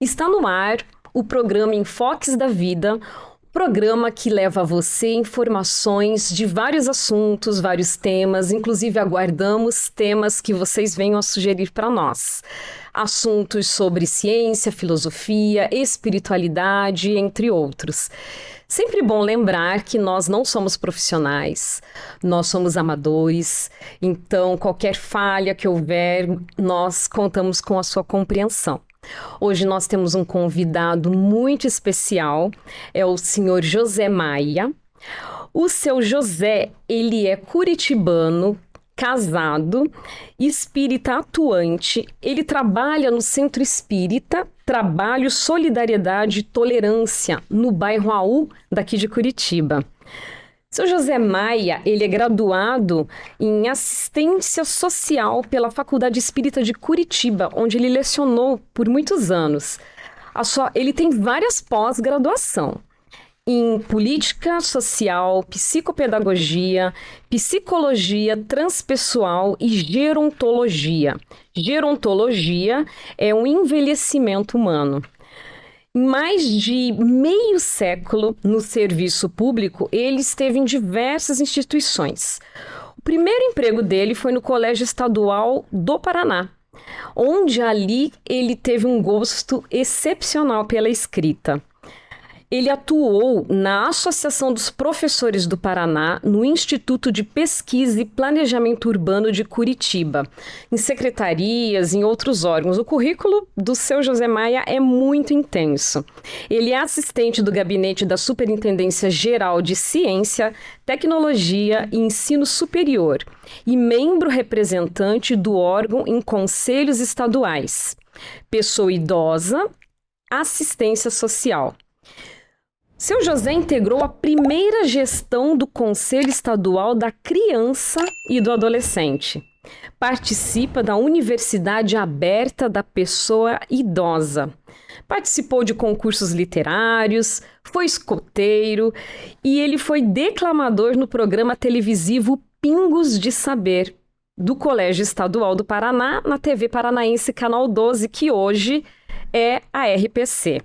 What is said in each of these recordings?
Está no ar o programa Enfoques da Vida, programa que leva a você informações de vários assuntos, vários temas, inclusive aguardamos temas que vocês venham a sugerir para nós. Assuntos sobre ciência, filosofia, espiritualidade, entre outros. Sempre bom lembrar que nós não somos profissionais, nós somos amadores, então qualquer falha que houver, nós contamos com a sua compreensão. Hoje nós temos um convidado muito especial, é o senhor José Maia. O seu José, ele é curitibano, casado, espírita atuante, ele trabalha no Centro Espírita, Trabalho, Solidariedade e Tolerância, no bairro Raul, daqui de Curitiba. Seu José Maia, ele é graduado em assistência social pela Faculdade Espírita de Curitiba, onde ele lecionou por muitos anos. Ele tem várias pós-graduação em política social, psicopedagogia, psicologia transpessoal e gerontologia. Gerontologia é o envelhecimento humano. Em mais de meio século no serviço público, ele esteve em diversas instituições. O primeiro emprego dele foi no Colégio Estadual do Paraná, onde ali ele teve um gosto excepcional pela escrita. Ele atuou na Associação dos Professores do Paraná, no Instituto de Pesquisa e Planejamento Urbano de Curitiba, em secretarias, em outros órgãos. O currículo do seu José Maia é muito intenso. Ele é assistente do gabinete da Superintendência Geral de Ciência, Tecnologia e Ensino Superior e membro representante do órgão em conselhos estaduais. Pessoa idosa, assistência social. Seu José integrou a primeira gestão do Conselho Estadual da Criança e do Adolescente. Participa da Universidade Aberta da Pessoa Idosa. Participou de concursos literários, foi escoteiro e ele foi declamador no programa televisivo Pingos de Saber, do Colégio Estadual do Paraná, na TV Paranaense Canal 12, que hoje é a RPC.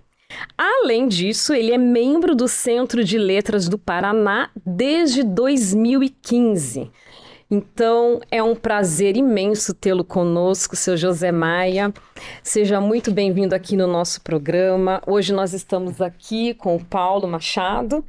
Além disso, ele é membro do Centro de Letras do Paraná desde 2015. Então, é um prazer imenso tê-lo conosco, seu José Maia. Seja muito bem-vindo aqui no nosso programa. Hoje nós estamos aqui com o Paulo Machado.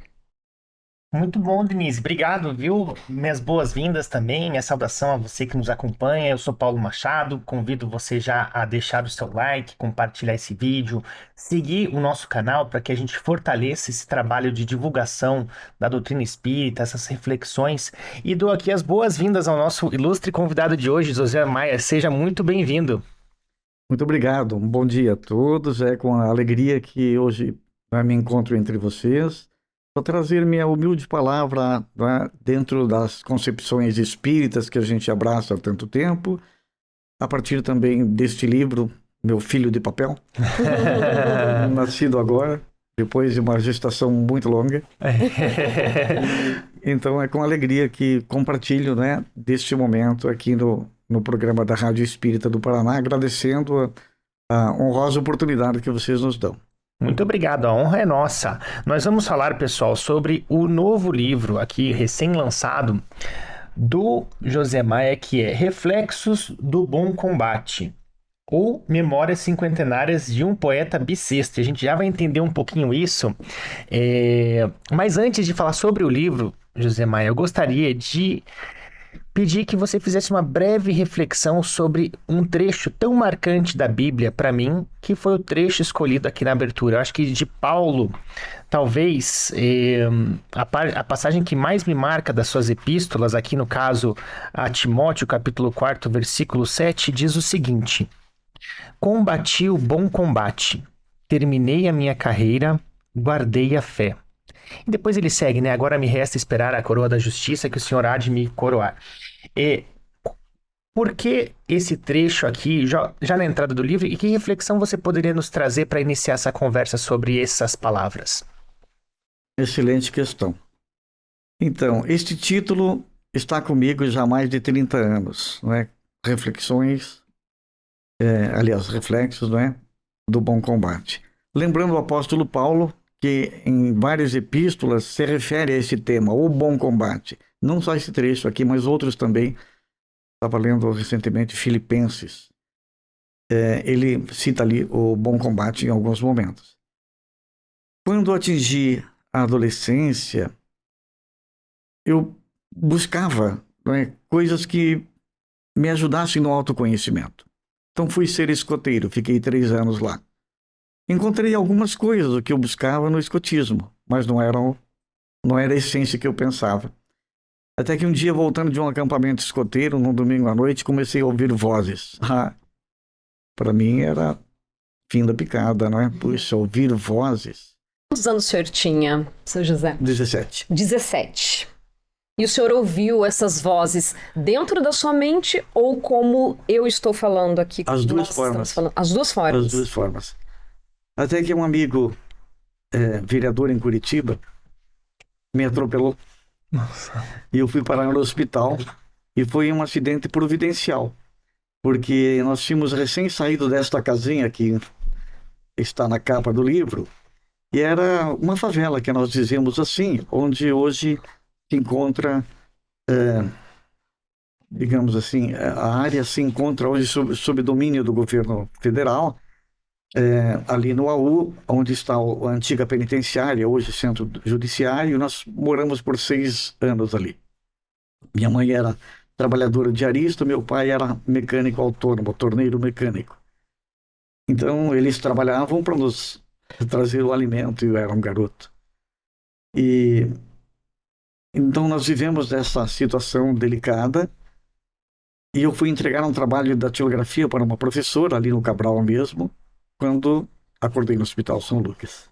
Muito bom, Denise. Obrigado, viu? Minhas boas-vindas também, minha saudação a você que nos acompanha. Eu sou Paulo Machado, convido você já a deixar o seu like, compartilhar esse vídeo, seguir o nosso canal para que a gente fortaleça esse trabalho de divulgação da doutrina espírita, essas reflexões. E dou aqui as boas-vindas ao nosso ilustre convidado de hoje, José Maia. Seja muito bem-vindo. Muito obrigado. Um bom dia a todos. É com a alegria que hoje me encontro entre vocês. Vou trazer minha humilde palavra, né, dentro das concepções espíritas que a gente abraça há tanto tempo, a partir também deste livro, Meu Filho de Papel, nascido agora, depois de uma gestação muito longa. Então é com alegria que compartilho, né, deste momento aqui no programa da Rádio Espírita do Paraná, agradecendo a honrosa oportunidade que vocês nos dão. Muito obrigado, a honra é nossa. Nós vamos falar, pessoal, sobre o novo livro aqui, recém-lançado, do José Maia, que é Reflexos do Bom Combate, ou Memórias Cinquentenárias de um Poeta Bissexto. A gente já vai entender um pouquinho isso. Mas antes de falar sobre o livro, José Maia, eu gostaria de pedir que você fizesse uma breve reflexão sobre um trecho tão marcante da Bíblia para mim, que foi o trecho escolhido aqui na abertura. Eu acho que de Paulo, talvez a passagem que mais me marca das suas epístolas, aqui no caso a Timóteo, capítulo 4, versículo 7, diz o seguinte: Combati o bom combate, terminei a minha carreira, guardei a fé. E depois ele segue, né? Agora me resta esperar a coroa da justiça que o Senhor há de me coroar. Por que esse trecho aqui, já na entrada do livro, e que reflexão você poderia nos trazer para iniciar essa conversa sobre essas palavras? Excelente questão. Então, este título está comigo já há mais de 30 anos, não é? Reflexões, aliás, reflexos, não é? do bom combate. Lembrando o apóstolo Paulo, que em várias epístolas se refere a esse tema, o bom combate. Não só esse trecho aqui, mas outros também. Estava lendo recentemente Filipenses. Ele cita ali o bom combate em alguns momentos. Quando atingi a adolescência, eu buscava, coisas que me ajudassem no autoconhecimento. Então fui ser escoteiro, fiquei 3 anos lá. Encontrei algumas coisas que eu buscava no escotismo, mas não era a essência que eu pensava. Até que um dia, voltando de um acampamento escoteiro, num domingo à noite, comecei a ouvir vozes. Para mim era fim da picada, não é? Puxa, ouvir vozes. Quantos anos o senhor tinha, seu José? 17. 17. E o senhor ouviu essas vozes dentro da sua mente ou como eu estou falando aqui? As duas formas. As duas formas. As duas formas. Até que um amigo, vereador em Curitiba, me atropelou. Nossa. E eu fui parar no hospital e foi um acidente providencial. Porque nós tínhamos recém saído desta casinha que está na capa do livro. E era uma favela, que nós dizemos assim, onde hoje se encontra, digamos assim, a área se encontra hoje sob domínio do governo federal, ali no AU, onde está a antiga penitenciária, hoje centro judiciário. Nós moramos por 6 anos ali. Minha mãe era trabalhadora diarista, meu pai era mecânico autônomo, torneiro mecânico. Então eles trabalhavam para nos trazer o alimento e eu era um garoto. E então nós vivemos essa situação delicada e eu fui entregar um trabalho de datilografia para uma professora ali no Cabral mesmo, quando acordei no Hospital São Lucas.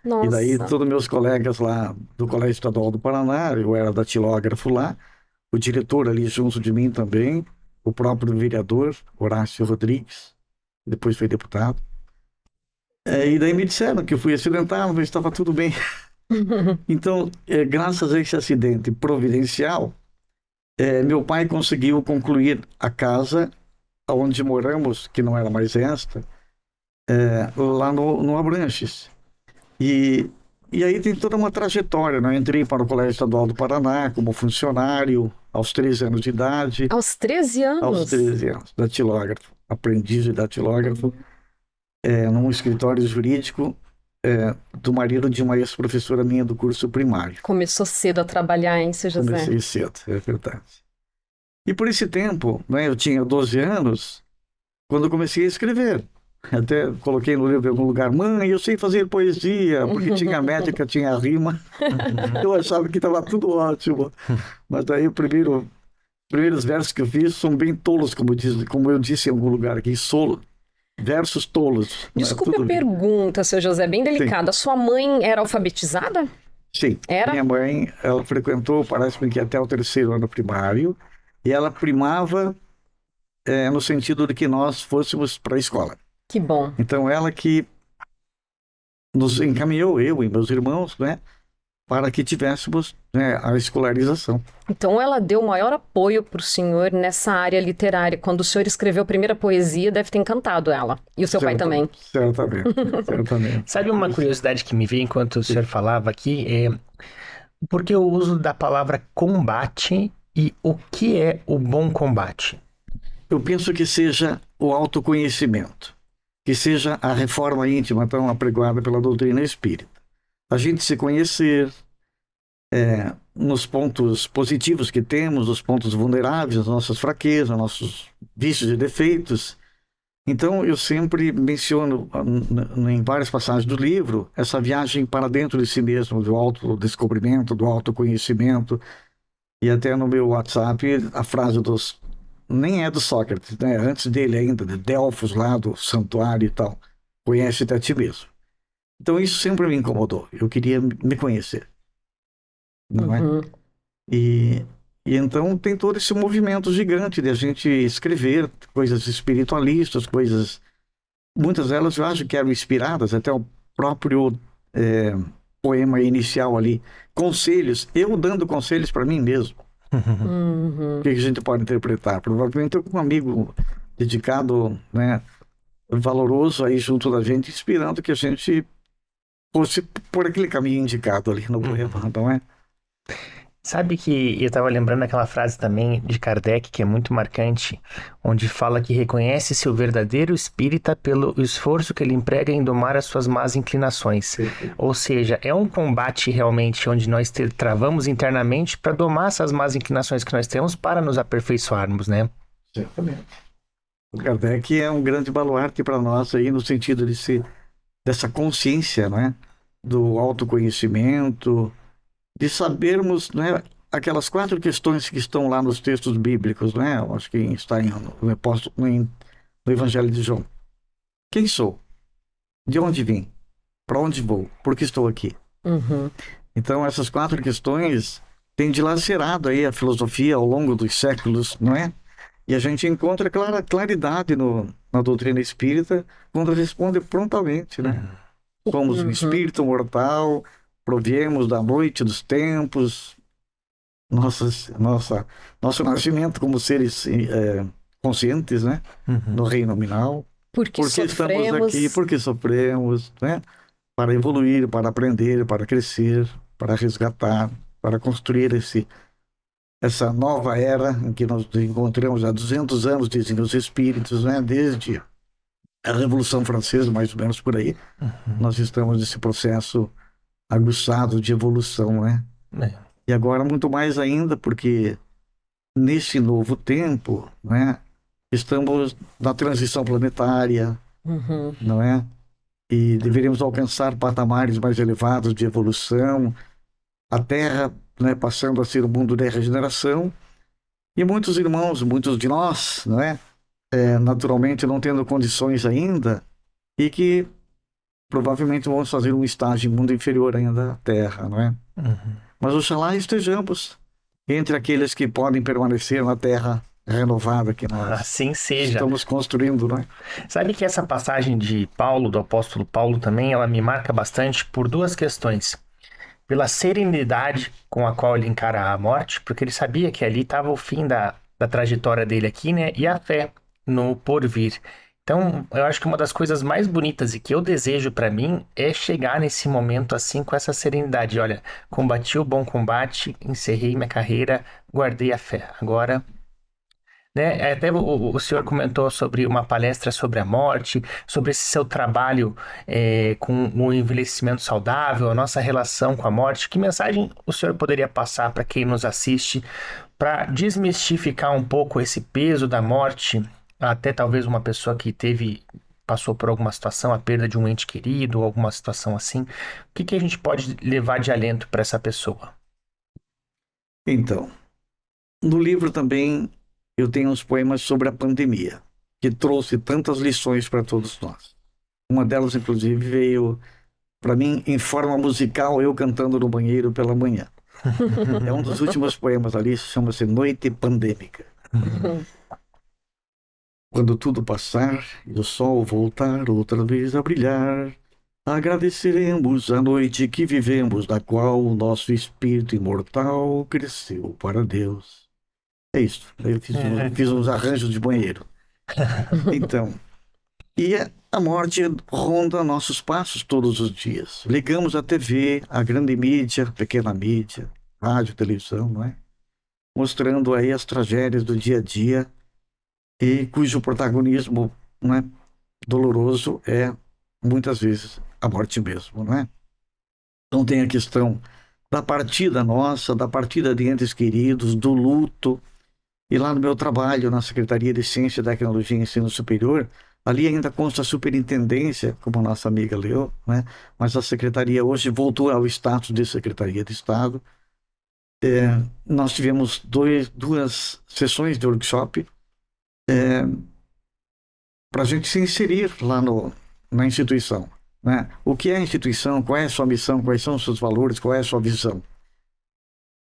Nossa. E daí todos meus colegas lá do Colégio Estadual do Paraná, eu era datilógrafo lá, o diretor ali junto de mim também, o próprio vereador, Horácio Rodrigues, depois foi deputado. E daí me disseram que eu fui acidentado, mas estava tudo bem. Então, graças a esse acidente providencial, meu pai conseguiu concluir a casa onde moramos, que não era mais esta, lá no Abranches. E aí tem toda uma trajetória, né? Eu entrei para o Colégio Estadual do Paraná como funcionário aos 13 anos de idade. Aos 13 anos? Aos 13 anos, datilógrafo, aprendiz de datilógrafo, num escritório jurídico do marido de uma ex-professora minha do curso primário. Começou cedo a trabalhar, hein, seu José? Comecei cedo, é verdade. E por esse tempo, né, eu tinha 12 anos, quando eu comecei a escrever. Até coloquei no livro em algum lugar: mãe, eu sei fazer poesia, porque tinha métrica, tinha rima. Eu achava que estava tudo ótimo. Mas daí os primeiros versos que eu fiz são bem tolos, como eu disse em algum lugar aqui, versos tolos. Desculpe a pergunta, seu José, bem delicada. A sua mãe era alfabetizada? Sim. Era? Minha mãe, ela frequentou, parece-me que até o 3º ano primário, e ela primava no sentido de que nós fôssemos para a escola. Que bom. Então ela que nos encaminhou, eu e meus irmãos, né, para que tivéssemos, né, a escolarização. Então ela deu o maior apoio para o senhor nessa área literária. Quando o senhor escreveu a primeira poesia, deve ter encantado ela. E o seu pai também. Certamente, certamente. Sabe uma curiosidade que me veio enquanto o senhor falava aqui? Porque o uso da palavra combate e o que é o bom combate? Eu penso que seja o autoconhecimento, que seja a reforma íntima tão apregoada pela doutrina espírita. A gente se conhecer nos pontos positivos que temos, nos pontos vulneráveis, nas nossas fraquezas, nossos vícios e defeitos. Então, eu sempre menciono em várias passagens do livro essa viagem para dentro de si mesmo, do autodescobrimento, do autoconhecimento. E até no meu WhatsApp, a frase nem é do Sócrates, né? Antes dele ainda, de Delfos, lá do santuário e tal. Conhece-te a ti mesmo. Então isso sempre me incomodou. Eu queria me conhecer. Não é? E então tem todo esse movimento gigante de a gente escrever coisas espiritualistas, coisas... Muitas delas eu acho que eram inspiradas, até o próprio poema inicial ali. Conselhos, eu dando conselhos para mim mesmo. O que a gente pode interpretar? Provavelmente eu com um amigo dedicado, né, valoroso aí junto da gente, esperando que a gente fosse por aquele caminho indicado ali no poema, não é? Sabe que eu estava lembrando daquela frase também de Kardec, que é muito marcante, onde fala que reconhece seu verdadeiro espírita pelo esforço que ele emprega em domar as suas más inclinações. Ou seja, é um combate realmente onde nós travamos internamente para domar essas más inclinações que nós temos para nos aperfeiçoarmos, né? Certamente. O Kardec é um grande baluarte para nós aí no sentido de ser dessa consciência, não é? Do autoconhecimento, de sabermos, né, aquelas 4 questões que estão lá nos textos bíblicos, né? Eu acho que está no Evangelho de João. Quem sou? De onde vim? Para onde vou? Por que estou aqui? Uhum. Então, essas 4 questões têm dilacerado aí a filosofia ao longo dos séculos, não é? E a gente encontra claridade na doutrina espírita quando responde prontamente, né? Somos um espírito mortal, proviemos da noite dos tempos, nosso nascimento como seres conscientes, né? No reino nominal. Porque estamos aqui, porque sofremos, né? Para evoluir, para aprender, para crescer, para resgatar, para construir essa nova era em que nós encontramos há 200 anos, dizem os espíritos, né? Desde a Revolução Francesa, mais ou menos por aí, nós estamos nesse processo aguçado de evolução, né? E agora muito mais ainda, porque nesse novo tempo, né? Estamos na transição planetária, não é? E deveríamos alcançar patamares mais elevados de evolução, a Terra, né, passando a ser o mundo da regeneração, e muitos irmãos, muitos de nós, não é? Naturalmente não tendo condições ainda, e que provavelmente vamos fazer um estágio em mundo inferior ainda à Terra, não é? Mas oxalá estejamos entre aqueles que podem permanecer na Terra renovada que nós assim seja. Estamos construindo, não é? Sabe que essa passagem de Paulo, do apóstolo Paulo também, ela me marca bastante por 2 questões. Pela serenidade com a qual ele encara a morte, porque ele sabia que ali estava o fim da trajetória dele aqui, né? E a fé no porvir. Então, eu acho que uma das coisas mais bonitas e que eu desejo para mim é chegar nesse momento assim com essa serenidade. Olha, combati o bom combate, encerrei minha carreira, guardei a fé. Agora, né? Até o senhor comentou sobre uma palestra sobre a morte, sobre esse seu trabalho com o envelhecimento saudável, a nossa relação com a morte. Que mensagem o senhor poderia passar para quem nos assiste para desmistificar um pouco esse peso da morte, até talvez uma pessoa que passou por alguma situação, a perda de um ente querido, ou alguma situação assim? O que a gente pode levar de alento para essa pessoa? Então, no livro também eu tenho uns poemas sobre a pandemia, que trouxe tantas lições para todos nós. Uma delas, inclusive, veio para mim em forma musical, eu cantando no banheiro pela manhã. É um dos últimos poemas ali, chama-se Noite Pandêmica. Quando tudo passar e o sol voltar outra vez a brilhar, agradeceremos a noite que vivemos, da qual o nosso espírito imortal cresceu para Deus. É isso. Eu fiz uns arranjos de banheiro. Então, e a morte ronda nossos passos todos os dias. Ligamos a TV, a grande mídia, a pequena mídia, rádio, televisão, não é? Mostrando aí as tragédias do dia a dia, e cujo protagonismo, não é, doloroso é, muitas vezes, a morte mesmo, não é? Então tem a questão da partida nossa, da partida de entes queridos, do luto. E lá no meu trabalho, na Secretaria de Ciência, Tecnologia e Ensino Superior, ali ainda consta a superintendência, como a nossa amiga leu, né? Mas a secretaria hoje voltou ao status de Secretaria de Estado. Nós tivemos 2 sessões de workshop para a gente se inserir lá na instituição, né? O que é a instituição, qual é a sua missão, quais são os seus valores, qual é a sua visão.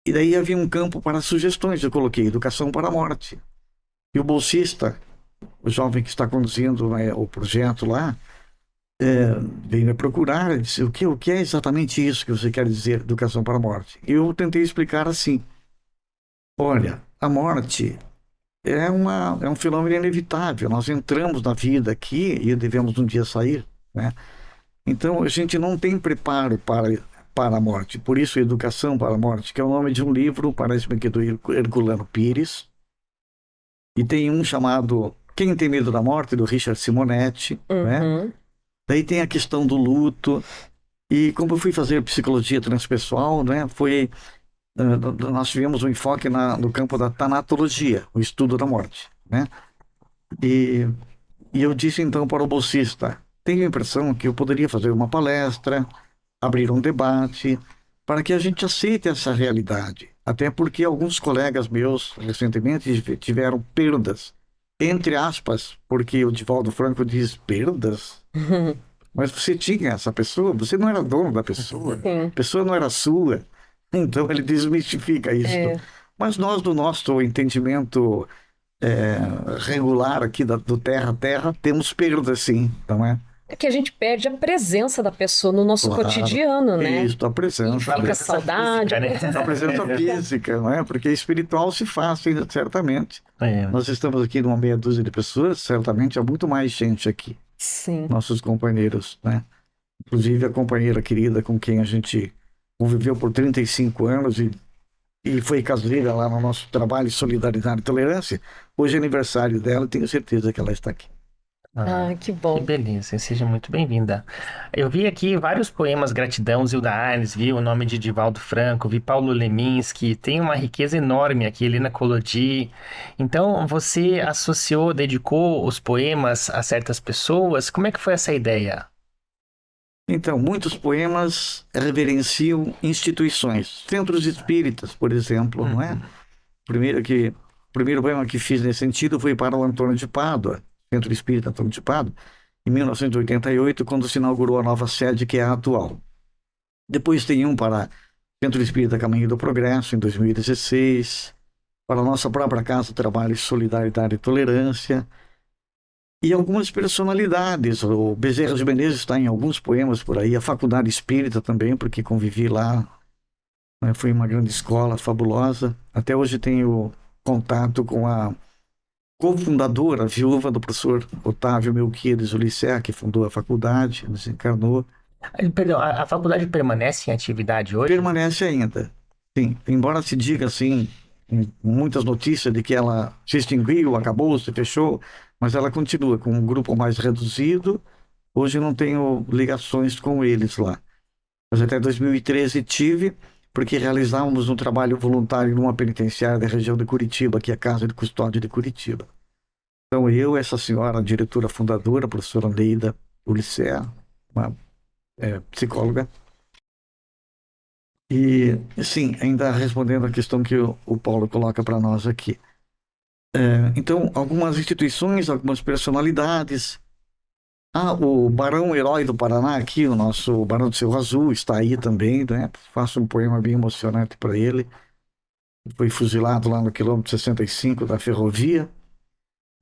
E daí havia um campo para sugestões, eu coloquei educação para a morte. E o bolsista, o jovem que está conduzindo, né, o projeto lá, veio me procurar e disse, o que é exatamente isso que você quer dizer, educação para a morte? E eu tentei explicar assim, olha, a morte é um fenômeno inevitável. Nós entramos na vida aqui e devemos um dia sair, né? Então, a gente não tem preparo para a morte. Por isso, Educação para a Morte, que é o nome de um livro, parece-me que é do Herculano Pires. E tem um chamado Quem Tem Medo da Morte, do Richard Simonetti, né? Uhum. Daí tem a questão do luto. E como eu fui fazer psicologia transpessoal, né, nós tivemos um enfoque no campo da tanatologia, o estudo da morte, né? E eu disse então para o bolsista, tenho a impressão que eu poderia fazer uma palestra, abrir um debate, para que a gente aceite essa realidade. Até porque alguns colegas meus, recentemente, tiveram perdas, entre aspas, porque o Divaldo Franco diz perdas. Mas você tinha essa pessoa, você não era dono da pessoa, Sim. a pessoa não era sua. Então ele desmistifica isso. É. Mas nós, do nosso entendimento regular aqui do terra a terra, temos perdas sim, não é? É que a gente perde a presença da pessoa no nosso Claro. cotidiano, né? Isso, a presença. Fica saudade. física, né? A presença física, não é? Porque espiritual se faz, certamente. Nós estamos aqui numa meia dúzia de pessoas, certamente há muito mais gente aqui, Sim. nossos companheiros, né? Inclusive a companheira querida com quem a gente conviveu por 35 anos e foi caseira lá no nosso trabalho Solidariedade e Tolerância. Hoje é aniversário dela e tenho certeza que ela está aqui. Ah, que bom. Que beleza, seja muito bem-vinda. Eu vi aqui vários poemas Gratidão, Zilda Arnes, vi o nome de Divaldo Franco, vi Paulo Leminski, tem uma riqueza enorme aqui, Helena Collodi. Então, você associou, dedicou os poemas a certas pessoas? Como é que foi essa ideia? Então, muitos poemas reverenciam instituições, centros espíritas, por exemplo, não é? O primeiro poema que fiz nesse sentido foi para o Antônio de Pádua, Centro Espírita Antônio de Pádua, em 1988, quando se inaugurou a nova sede, que é a atual. Depois tem um para Centro Espírita Caminho do Progresso, em 2016, para a nossa própria Casa de Trabalho Solidariedade e Tolerância, e algumas personalidades. O Bezerra de Menezes está em alguns poemas por aí, a Faculdade Espírita também, porque convivi lá, né? Foi uma grande escola fabulosa. Até hoje tenho contato com a cofundadora, viúva do professor Otávio Melquiades Ulisser, que fundou a faculdade, desencarnou. Perdão, a faculdade permanece em atividade hoje? Permanece ainda, sim. Embora se diga assim, em muitas notícias de que ela se extinguiu, acabou, se fechou, mas ela continua com um grupo mais reduzido. Hoje não tenho ligações com eles lá. Mas até 2013 tive, porque realizávamos um trabalho voluntário numa penitenciária da região de Curitiba, que é a Casa de Custódia de Curitiba. Então eu, essa senhora, a diretora fundadora, a professora Neida Ulisser, uma psicóloga. E, sim, ainda respondendo a questão que o Paulo coloca para nós aqui. Então, algumas instituições, algumas personalidades. O Barão Herói do Paraná, aqui, o nosso Barão do Cerro Azul, está aí também, né? Faço um poema bem emocionante para ele. Foi fuzilado lá no quilômetro 65 da ferrovia,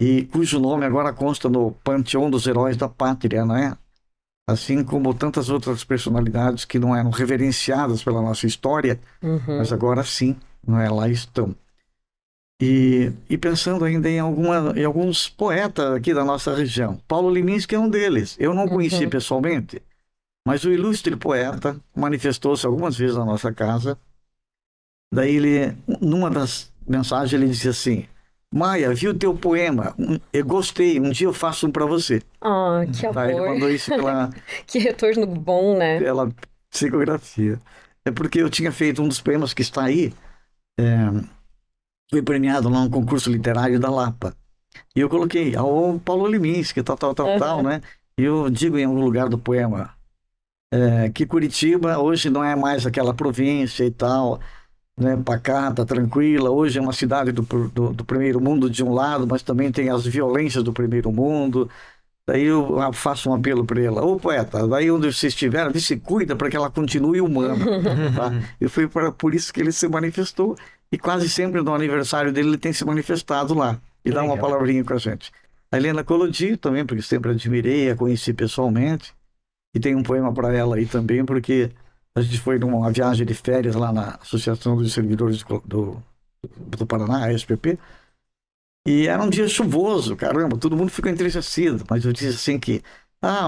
e cujo nome agora consta no Panteão dos Heróis da Pátria, né? Assim como tantas outras personalidades que não eram reverenciadas pela nossa história, mas agora sim, não é? Lá estão. E pensando ainda em alguns poetas aqui da nossa região. Paulo Leminski é um deles. Eu não conheci pessoalmente, mas o ilustre poeta manifestou-se algumas vezes na nossa casa. Daí ele, numa das mensagens, ele disse assim: Maia, vi o teu poema, eu gostei, um dia eu faço um para você. Ah, que amor. Ele mandou isso Que retorno bom, né? Pela psicografia. É porque eu tinha feito um dos poemas que está aí, foi premiado lá no concurso literário da Lapa. E eu coloquei ao Paulo Leminski, tal, né? E eu digo em algum lugar do poema que Curitiba hoje não é mais aquela província e tal, né, pacata, tranquila. Hoje é uma cidade do primeiro mundo de um lado, mas também tem as violências do primeiro mundo. Daí eu faço um apelo para ela: ô poeta, daí onde você estiver, vê se cuida para que ela continue humana. Tá? E foi por isso que ele se manifestou, e quase sempre no aniversário dele ele tem se manifestado lá e dá uma palavrinha com a gente. A Helena Collodi também, porque sempre admirei, a conheci pessoalmente, e tem um poema para ela aí também, porque a gente foi numa viagem de férias lá na Associação dos Servidores do Paraná, a SPP, E era um dia chuvoso, caramba, todo mundo ficou entristecido, mas eu disse assim que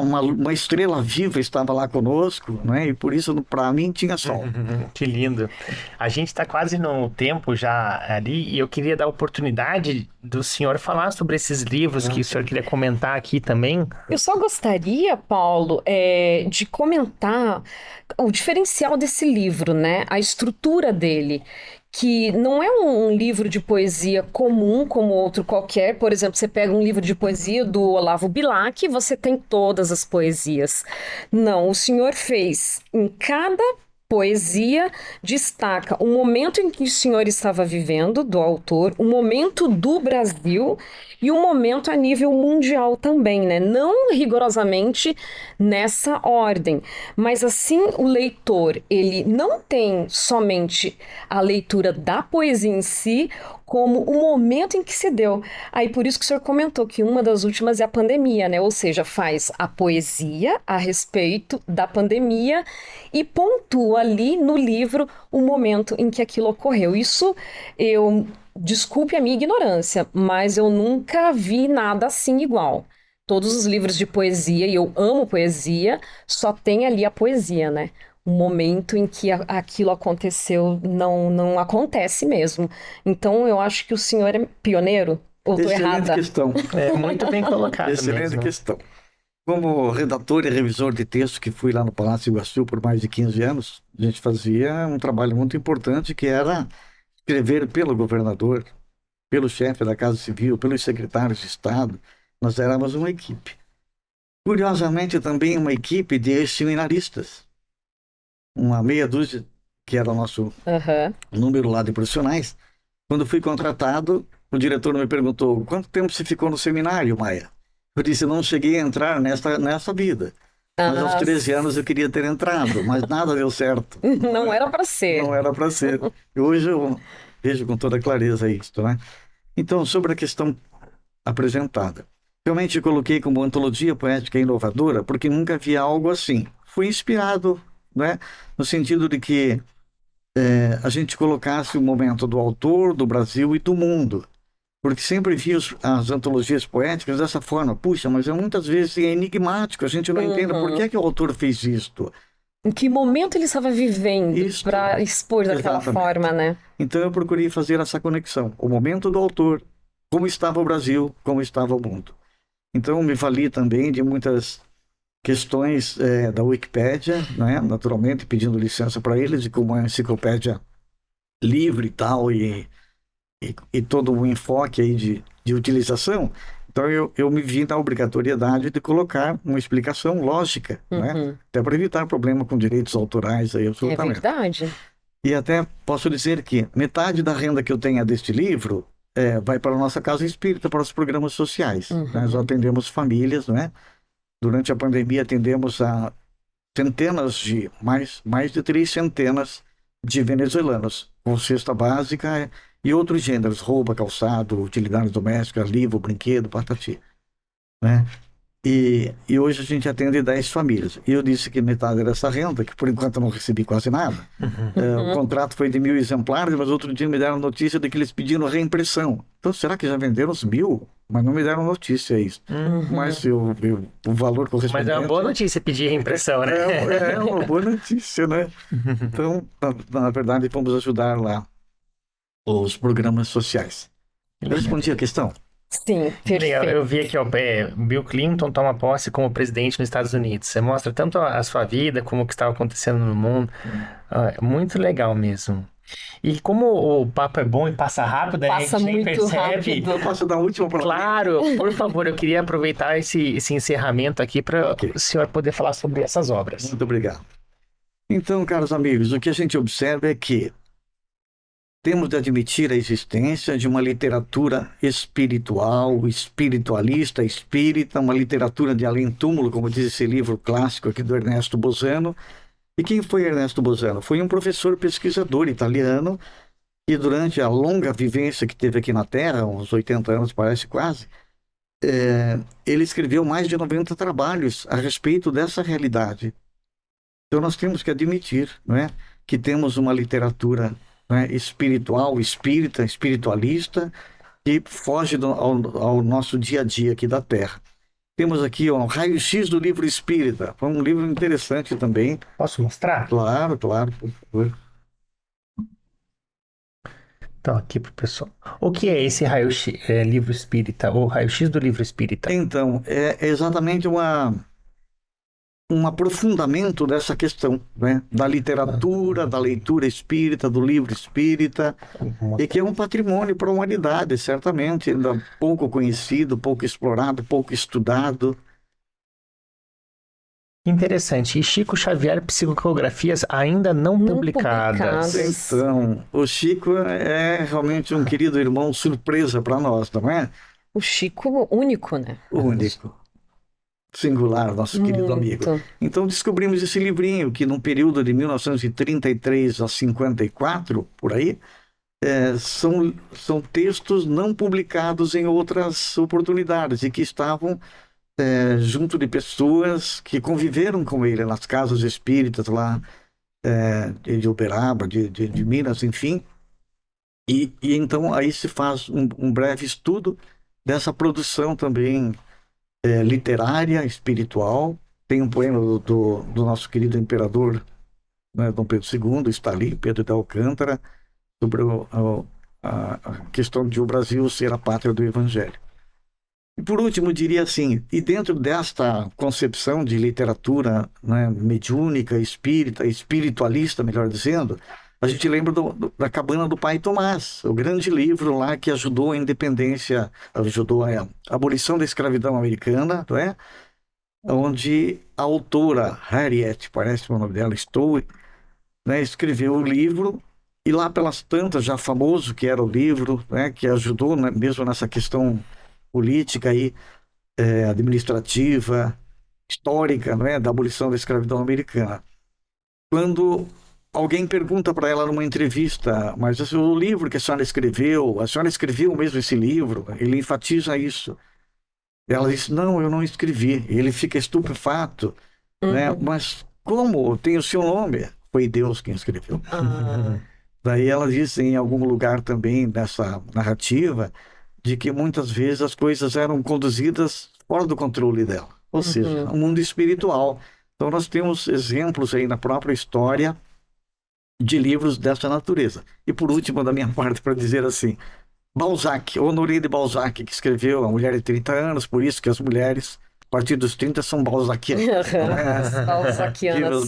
uma estrela viva estava lá conosco, né? E por isso, para mim, tinha sol. Que lindo. A gente está quase no tempo já ali e eu queria dar a oportunidade do senhor falar sobre esses livros que o senhor queria comentar aqui também. Eu só gostaria, Paulo, de comentar o diferencial desse livro, né? A estrutura dele, que não é um livro de poesia comum como outro qualquer. Por exemplo, você pega um livro de poesia do Olavo Bilac e você tem todas as poesias. Não, o senhor fez em cada poesia destaca o momento em que o senhor estava vivendo, do autor, o momento do Brasil e o momento a nível mundial também, né? Não rigorosamente nessa ordem, mas assim o leitor, ele não tem somente a leitura da poesia em si, como o momento em que se deu. Aí por isso que o senhor comentou que uma das últimas é a pandemia, né? Ou seja, faz a poesia a respeito da pandemia e pontua ali no livro o momento em que aquilo ocorreu. Isso desculpe a minha ignorância, mas eu nunca vi nada assim igual. Todos os livros de poesia, e eu amo poesia, só tem ali a poesia, né? O momento em que aquilo aconteceu não acontece mesmo. Então eu acho que o senhor é pioneiro, ou estou Excelente errada? questão. É muito bem colocado Excelente mesmo. questão. Como redator e revisor de texto que fui lá no Palácio Iguaçu por mais de 15 anos, a gente fazia um trabalho muito importante que era escrever pelo governador, pelo chefe da Casa Civil, pelos secretários de Estado. Nós éramos uma equipe. Curiosamente, também uma equipe de ex-seminaristas. Uma meia dúzia, que era o nosso Aham. número lá de profissionais. Quando fui contratado, o diretor me perguntou: quanto tempo você ficou no seminário, Maia? Eu disse: não cheguei a entrar nessa vida. Mas aos 13 anos eu queria ter entrado, mas nada deu certo. Não era para ser. Não era para ser. E hoje eu vejo com toda clareza isso, né? Então, sobre a questão apresentada. Realmente eu coloquei como antologia poética inovadora, porque nunca havia algo assim. Fui inspirado, né? No sentido de que a gente colocasse o momento do autor, do Brasil e do mundo. Porque sempre vi as antologias poéticas dessa forma. Puxa, mas muitas vezes é enigmático, a gente não entende por que é que o autor fez isto. Em que momento ele estava vivendo Isso. para expor daquela Exatamente. forma, né? Então eu procurei fazer essa conexão. O momento do autor, como estava o Brasil, como estava o mundo. Então me vali também de muitas questões da Wikipédia, né? Naturalmente pedindo licença para eles, e como é uma enciclopédia livre e tal, e todo o enfoque aí de utilização. Então eu me vi na obrigatoriedade de colocar uma explicação lógica, né? Até para evitar problema com direitos autorais aí, É absolutamente. verdade. E até posso dizer que metade da renda que eu tenho deste livro vai para a nossa casa espírita, para os programas sociais. Nós atendemos famílias, né? Durante a pandemia atendemos a centenas mais de 3 centenas de venezuelanos, com cesta básica e outros gêneros: roupa, calçado, utilidades domésticas, livro, brinquedo, patati, né? E hoje a gente atende 10 famílias. E eu disse que metade dessa renda, que por enquanto eu não recebi quase nada. O contrato foi de 1.000 exemplares, mas outro dia me deram notícia de que eles pediram reimpressão. Então, será que já venderam os 1.000? Mas não me deram notícia isso. Mas o valor correspondente... Mas é uma boa notícia pedir reimpressão, né? É uma boa notícia, né? Então, na verdade, vamos ajudar lá os programas sociais. Eu respondi a questão? Sim, Legal. perfeito. Eu vi aqui, ó, Bill Clinton toma posse como presidente nos Estados Unidos. Você mostra tanto a sua vida, como o que estava acontecendo no mundo. Muito legal mesmo. E como o papo é bom e passa rápido, a Passa gente nem muito percebe. rápido. Eu posso dar a última palavra? Claro, por favor, eu queria aproveitar esse encerramento aqui para Ok. o senhor poder falar sobre essas obras. Muito obrigado. Então, caros amigos, o que a gente observa é que temos de admitir a existência de uma literatura espiritual, espiritualista, espírita, uma literatura de além-túmulo, como diz esse livro clássico aqui do Ernesto Bozano. E quem foi Ernesto Bozano? Foi um professor pesquisador italiano que, durante a longa vivência que teve aqui na Terra, uns 80 anos parece quase, ele escreveu mais de 90 trabalhos a respeito dessa realidade. Então nós temos que admitir, não é, que temos uma literatura, né, espiritual, espírita, espiritualista, que foge ao nosso dia a dia aqui da Terra. Temos aqui um raio-x do livro espírita. Foi um livro interessante também. Posso mostrar? Claro, claro, por favor. Então, aqui pro pessoal. O que é esse raio-x, livro espírita, ou raio-x do livro espírita? Então, é exatamente um aprofundamento dessa questão, né? Da literatura, da leitura espírita, do livro espírita, e que é um patrimônio para a humanidade, certamente, ainda pouco conhecido, pouco explorado, pouco estudado. Interessante. E Chico Xavier, psicografias ainda não publicadas. Então, o Chico é realmente um querido irmão surpresa para nós, não é? O Chico único, né? Único. Singular, nosso querido amigo. Então descobrimos esse livrinho que num período de 1933 a 54, por aí, são textos não publicados em outras oportunidades e que estavam junto de pessoas que conviveram com ele nas casas espíritas lá de Uberaba, de Minas, enfim. E então aí se faz um breve estudo dessa produção também literária, espiritual. Tem um poema do nosso querido imperador, né, Dom Pedro II, está ali, Pedro de Alcântara, sobre a questão de o Brasil ser a pátria do Evangelho. E por último, diria assim, e dentro desta concepção de literatura, né, mediúnica, espírita, espiritualista, melhor dizendo, a gente lembra da Cabana do Pai Tomás, o grande livro lá que ajudou a independência, ajudou a abolição da escravidão americana, não é? Onde a autora Harriet, parece o nome dela, Stowe, né, escreveu o livro, e lá pelas tantas, já famoso que era o livro, né, que ajudou, né, mesmo nessa questão política e administrativa, histórica, né, da abolição da escravidão americana. Quando alguém pergunta para ela numa entrevista, mas o livro que a senhora escreveu mesmo esse livro? Ele enfatiza isso. Ela diz, não, eu não escrevi. Ele fica estupefato, né? Mas como? Tem o seu nome? Foi Deus quem escreveu. Daí ela diz em algum lugar também nessa narrativa de que muitas vezes as coisas eram conduzidas fora do controle dela. Ou seja, o mundo espiritual. Então nós temos exemplos aí na própria história de livros dessa natureza. E por último, da minha parte, para dizer assim, Balzac, Honoré de Balzac, que escreveu A Mulher de 30 Anos, por isso que as mulheres, a partir dos 30, são balzaquianas. Balzaquianas.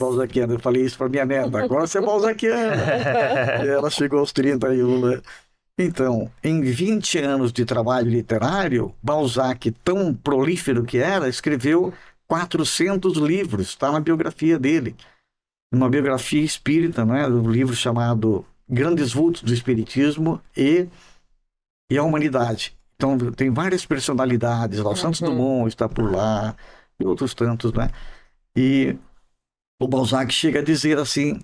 Eu falei isso para minha neta, agora você é balzaquiana. E ela chegou aos 31, né? Então, em 20 anos de trabalho literário, Balzac, tão prolífero que era, escreveu 400 livros, está na biografia dele. Uma biografia espírita, né? Um livro chamado Grandes Vultos do Espiritismo e a Humanidade. Então, tem várias personalidades, o Santos Dumont está por lá, e outros tantos, né? E o Balzac chega a dizer assim,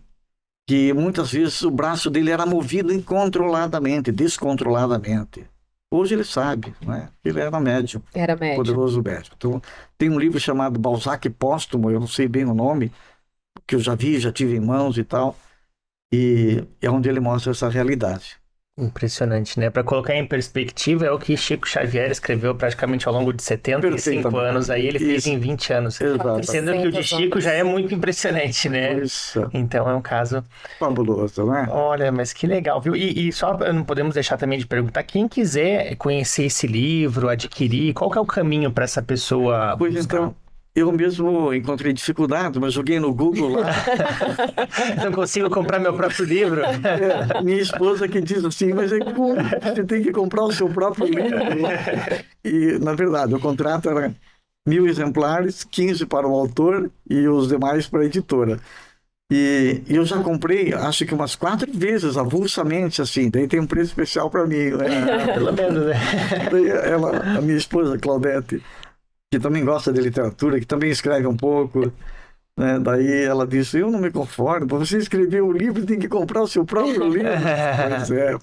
que muitas vezes o braço dele era movido incontroladamente, descontroladamente. Hoje ele sabe, né? Ele era médium. Era médium. Poderoso médium. Então, tem um livro chamado Balzac Póstumo, eu não sei bem o nome, que eu já vi, já tive em mãos e tal, e é onde ele mostra essa realidade. Impressionante, né? Para colocar em perspectiva, é o que Chico Xavier escreveu praticamente ao longo de 75 anos, aí ele fez em 20 anos. Exato. Sendo que o de Chico já é muito impressionante, né? Isso. Então é um caso Fabuloso, né? Olha, mas que legal, viu? E só não podemos deixar também de perguntar, quem quiser conhecer esse livro, adquirir, qual que é o caminho para essa pessoa Pois buscar? então, eu mesmo encontrei dificuldade, mas joguei no Google lá. Não consigo comprar meu próprio livro. Minha esposa que diz assim, mas como? Você tem que comprar o seu próprio livro. E, na verdade, o contrato era 1.000 exemplares, 15 para o autor e os demais para a editora. E eu já comprei, acho que umas 4 vezes, avulsamente, assim. Daí tem um preço especial para mim, né? Pelo menos, né? Daí a minha esposa, Claudete, que também gosta de literatura, que também escreve um pouco, né? Daí ela disse, eu não me conformo, para você escrever um livro tem que comprar o seu próprio livro.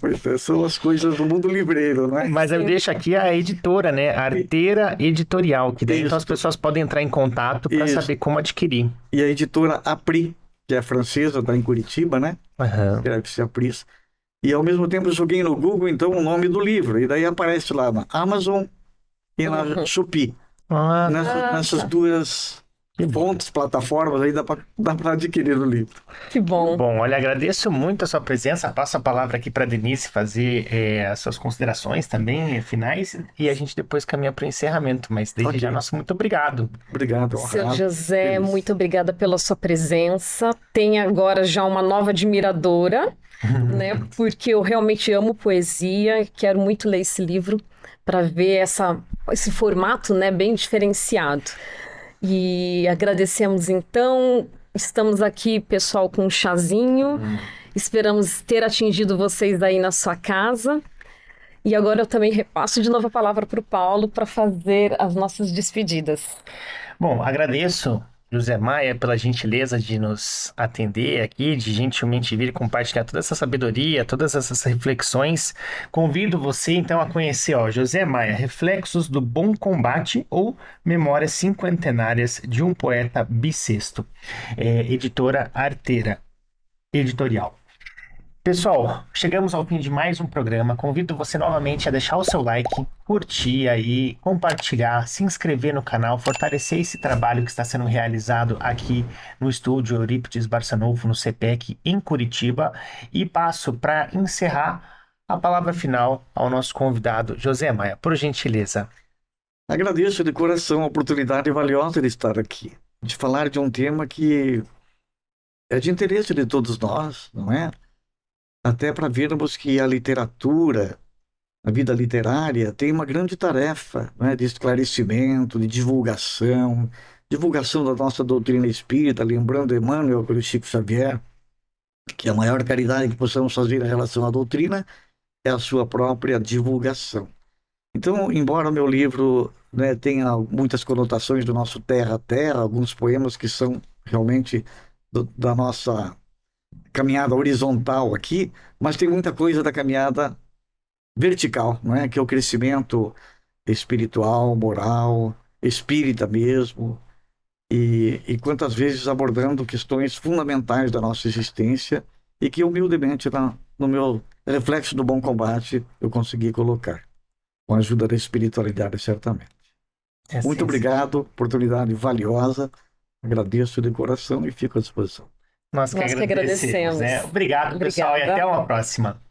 Pois é, são as coisas do mundo livreiro, né? Mas eu deixo aqui a editora, né? A Arteira Editorial, que daí então as pessoas podem entrar em contato para saber como adquirir. E a editora Apri, que é francesa, está em Curitiba, né? Escreve-se Apris. E ao mesmo tempo eu joguei no Google, então, o nome do livro. E daí aparece lá na Amazon e na Shopee. Ah, Nessas duas fontes, plataformas, aí dá para adquirir o livro. Que bom. bom, olha, agradeço muito a sua presença. Passo a palavra aqui para Denise fazer as suas considerações também, finais, e a gente depois caminha para o encerramento. Mas desde Ok. já, nosso muito obrigado. Obrigado. Seu honrado, José, feliz. muito obrigada pela sua presença. Tem agora já uma nova admiradora, né? Porque eu realmente amo poesia, quero muito ler esse livro para ver esse formato, né, bem diferenciado. E agradecemos então. Estamos aqui, pessoal, com um chazinho. Esperamos ter atingido vocês aí na sua casa. E agora eu também repasso de novo a palavra para o Paulo para fazer as nossas despedidas. Bom, agradeço, José Maia, pela gentileza de nos atender aqui, de gentilmente vir compartilhar toda essa sabedoria, todas essas reflexões. Convido você, então, a conhecer, José Maia, Reflexos do Bom Combate ou Memórias Cinquentenárias de um Poeta Bissexto, editora Arteira Editorial. Pessoal, chegamos ao fim de mais um programa. Convido você novamente a deixar o seu like, curtir aí, compartilhar, se inscrever no canal, fortalecer esse trabalho que está sendo realizado aqui no estúdio Eurípides Barçanufo, no CPEC, em Curitiba. E passo para encerrar a palavra final ao nosso convidado, José Maia, por gentileza. Agradeço de coração a oportunidade valiosa de estar aqui, de falar de um tema que é de interesse de todos nós, não é? Até para vermos que a literatura, a vida literária, tem uma grande tarefa, né, de esclarecimento, de divulgação da nossa doutrina espírita, lembrando Emmanuel pelo Chico Xavier, que a maior caridade que possamos fazer em relação à doutrina é a sua própria divulgação. Então, embora o meu livro, né, tenha muitas conotações do nosso terra a terra, alguns poemas que são realmente da nossa caminhada horizontal aqui, mas tem muita coisa da caminhada vertical, não é? Que é o crescimento espiritual, moral, espírita mesmo, e quantas vezes abordando questões fundamentais da nossa existência e que humildemente no meu Reflexo do Bom Combate eu consegui colocar, com a ajuda da espiritualidade, certamente. Muito obrigado, oportunidade valiosa, agradeço de coração e fico à disposição. Nós que agradecemos. Né? Obrigado, pessoal, e até uma próxima.